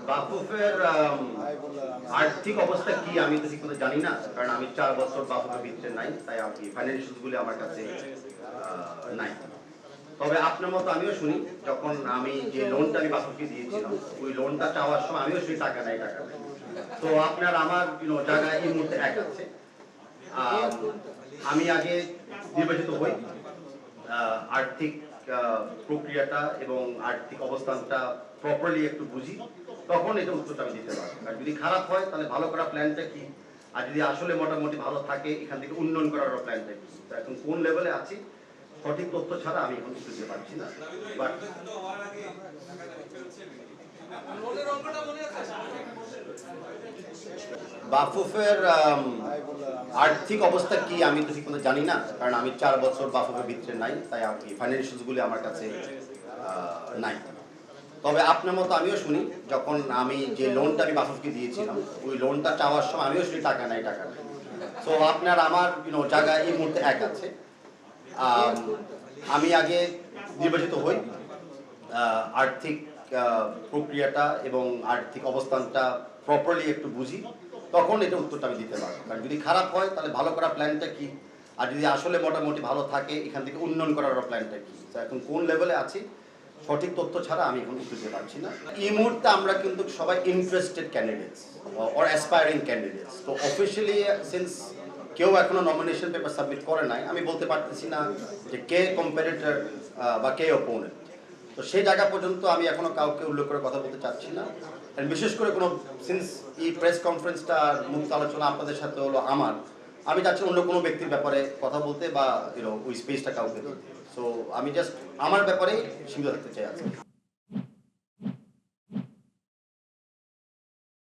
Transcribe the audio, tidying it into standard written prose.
বাফুফের আর্থিক অবস্থা কি আমি তো ঠিক মতো জানি না, কারণ আমি 4 বছর বাফুফের ভিতরে নাই, তাই আর কি ফাইন্যান্সিয়াল গুলো আমার কাছে নাই। তবে আপনার মতো আমিও শুনি, যখন আমি যে লোনটা আমি বাফুফকে দিয়েছিলাম, ওই লোনটা চাওয়ার সময় আমিও শুনি টাকা নাই। তো আপনার আমার জায়গায় এই মুহূর্তে এক আছে। আমি আগে নির্বাচিত হই, আর্থিক প্রক্রিয়াটা এবং আর্থিক অবস্থানটা প্রপারলি একটু বুঝি, তখন এটা উত্তরটা আমি দিতে পারবো। আর যদি খারাপ হয় তাহলে ভালো করার প্ল্যানটা কি, আর যদি আসলে মোটামুটি ভালো থাকে এখান থেকে উন্নয়ন করার প্ল্যানটা কি, এখন কোন লেভেলে আছি সঠিক তথ্য ছাড়া আমি এখন উত্তর দিতে পারছি না। বাট বাফুফের আর্থিক অবস্থা কি আমি তো ঠিক মতো জানি না, কারণ আমি 4 বছর বাফুফের ভিতরে নাই, তাই আর কি ফাইন্যান্সিয়াল গুলো আমার কাছে নাই। তবে আপনার মতো আমিও শুনি, যখন আমি যে লোনটা আমি বাফুফকে দিয়েছিলাম, ওই লোনটা চাওয়ার সময় আমিও শুনি টাকা নাই। তো আপনার আমার জায়গায় এই মুহূর্তে এক আছে। আমি আগে নির্বাচিত হই, আর্থিক প্রক্রিয়াটা এবং আর্থিক অবস্থানটা প্রপারলি একটু বুঝি, তখন এটা উত্তরটা আমি দিতে পারবো। কারণ যদি খারাপ হয় তাহলে ভালো করার প্ল্যানটা কি, আর যদি আসলে মোটামুটি ভালো থাকে এখান থেকে উন্নয়ন করার প্ল্যানটা কি, এখন কোন লেভেলে আছি সঠিক তথ্য ছাড়া আমি এখন উত্তর দিতে পারছি না। এই মুহূর্তে আমরা কিন্তু সবাই interested candidates or aspiring candidates. তো অফিসিয়ালি সিন্স কেউ এখনো নমিনেশন পেপার সাবমিট করে নাই, আমি বলতে পারতেছি না যে কে কম্পিটিটর বা কে অপোনেন্ট। তো সেই জায়গা পর্যন্ত আমি এখনো কাউকে উল্লেখ করে কথা বলতে চাচ্ছি না। বিশেষ করে কোনো সিন্স এই প্রেস কনফারেন্সটা মুক্ত আলোচনা আপনাদের সাথে হলো আমার, আমি চাচ্ছি অন্য কোনো ব্যক্তির ব্যাপারে কথা বলতে বা ওই স্পেসটা কাউকে দিতে। সো আমি জাস্ট আমার ব্যাপারে সীমিত থাকতে চাই আজকে।